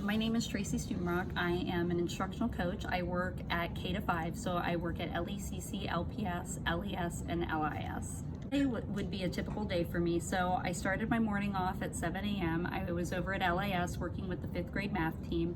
My name is Tracy Stubenrauch. I am an instructional coach. I work at K-5, so I work at LECC, LPS, LES, and LIS. Today would be a typical day for me. So I started my morning off at 7 a.m. I was over at LIS working with the 5th grade math team.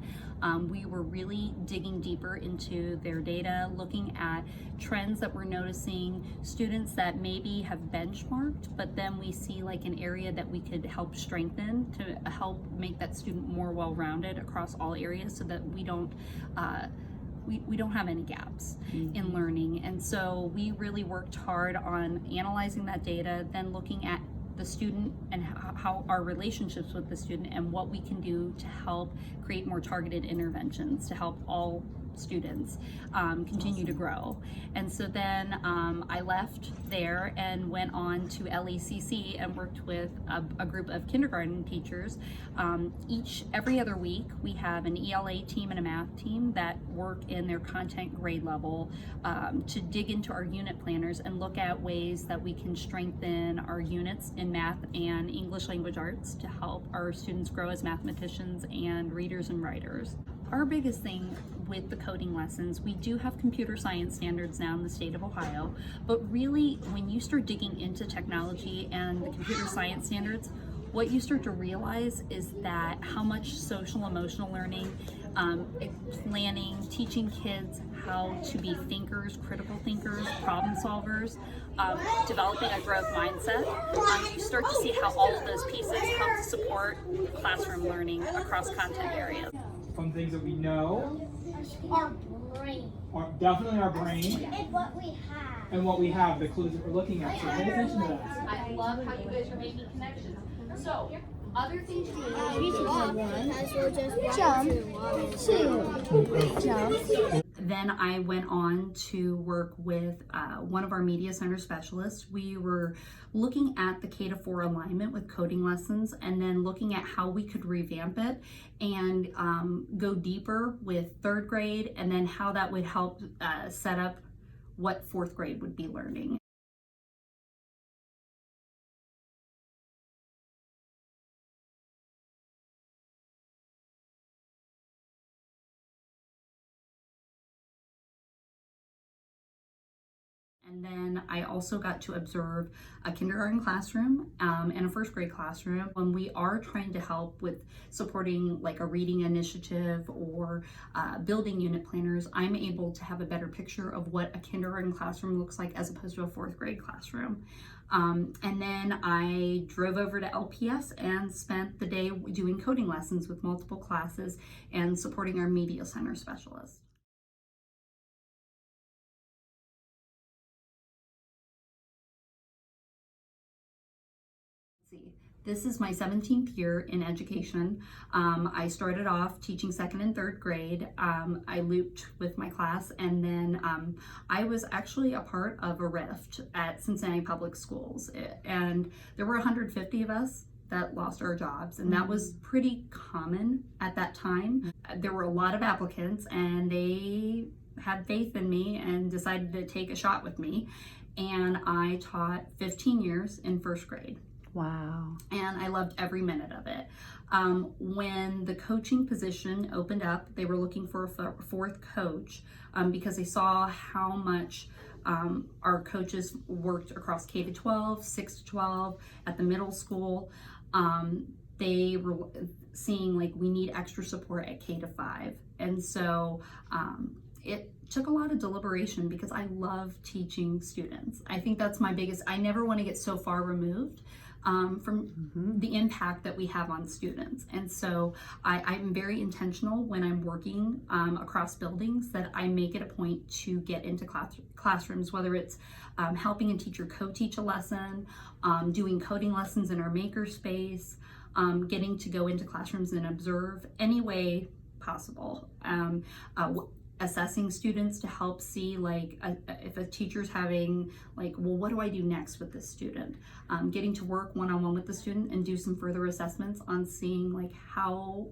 We were really digging deeper into their data, looking at trends that we're noticing, students that maybe have benchmarked, but then we see like an area that we could help strengthen to help make that student more well-rounded across all areas so that we don't have any gaps in learning. And so we really worked hard on analyzing that data, then looking at the student and how our relationships with the student and what we can do to help create more targeted interventions to help all students continue to grow. And so then I left there and went on to LECC and worked with a group of kindergarten teachers. Every other week we have an ELA team and a math team that work in their content grade level to dig into our unit planners and look at ways that we can strengthen our units in math and English language arts to help our students grow as mathematicians and readers and writers. Our biggest thing with the coding lessons, we do have computer science standards now in the state of Ohio, but really when you start digging into technology and the computer science standards, what you start to realize is that how much social emotional learning, planning, teaching kids how to be thinkers, critical thinkers, problem solvers, developing a growth mindset, you start to see how all of those pieces help to support classroom learning across content areas. From things that we know, Our brain. definitely our brain, And what we have. and what we have, the clues that we're looking at. So pay attention to that. I love how you guys are making connections. So, other things you Then I went on to work with one of our media center specialists. We were looking at the K-4 alignment with coding lessons and then looking at how we could revamp it and go deeper with 3rd grade and then how that would help set up what 4th grade would be learning. And then I also got to observe a kindergarten classroom and a 1st grade classroom. When we are trying to help with supporting like a reading initiative or building unit planners, I'm able to have a better picture of what a kindergarten classroom looks like as opposed to a 4th grade classroom. And then I drove over to LPS and spent the day doing coding lessons with multiple classes and supporting our media center specialist. This is my 17th year in education. I started off teaching 2nd and 3rd grade. I looped with my class, and then I was actually a part of a RIFT at Cincinnati Public Schools, and there were 150 of us that lost our jobs, and that was pretty common at that time. There were a lot of applicants, and they had faith in me and decided to take a shot with me, and I taught 15 years in 1st grade. Wow. And I loved every minute of it. When the coaching position opened up, they were looking for a 4th coach because they saw how much our coaches worked across K-12, 6-12, at the middle school. They were seeing like we need extra support at K-5. And so it took a lot of deliberation because I love teaching students. I think that's my biggest, I never want to get so far removed from the impact that we have on students. And so I'm very intentional when I'm working across buildings that I make it a point to get into classrooms, whether it's helping a teacher co-teach a lesson, doing coding lessons in our makerspace, getting to go into classrooms and observe any way possible. Assessing students to help see like if a teacher's having like, well, what do I do next with this student? Getting to work one-on-one with the student and do some further assessments on seeing like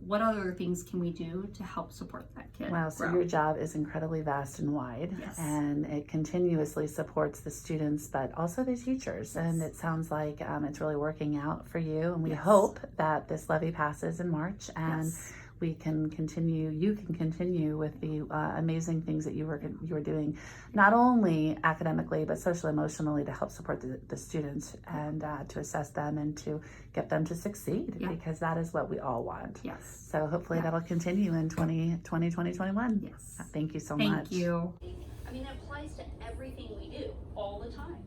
what other things can we do to help support that kid. Wow, so grow. your job is incredibly vast and wide, Yes. and it continuously supports the students, but also the teachers. Yes. And it sounds like it's really working out for you, and we Yes. hope that this levy passes in March, and Yes. you can continue with the amazing things that you were doing, not only academically, but social emotionally, to help support the students and to assess them and to get them to succeed, because that is what we all want. Yes. So hopefully that'll continue in 2021. Yes. Thank you so Thank much. you. I mean, that applies to everything we do all the time.